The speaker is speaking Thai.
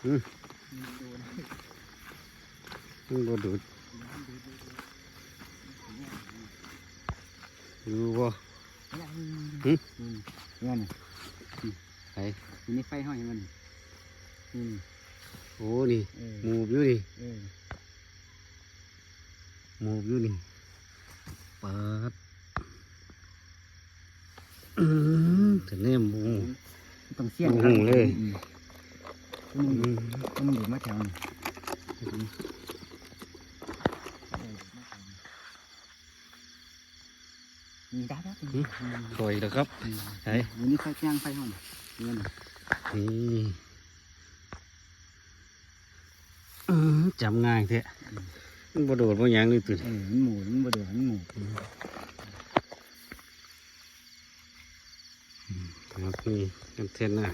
มันบ่ดูดดูบ่เนี่ยนี่ ไผ อยู่ในไฟห้อยมันโอ้นี่หมูอยู่นี่หมูอยู่นี่ปัดแต่เนี่ยหมู ต้องเสี่ยง หูเลย มันอยู่มาแถวนี้มีได้แล้ว สวยแล้วครับไผ อยู่ในไฟย่างไฟห้อยเนี่ย นี่จำง่ายแท้มันบ่โดดบ่หยังนี่ตื่น มันหมูมันบ่เดือดมันหมู ครับนี่กันเทนน่ะ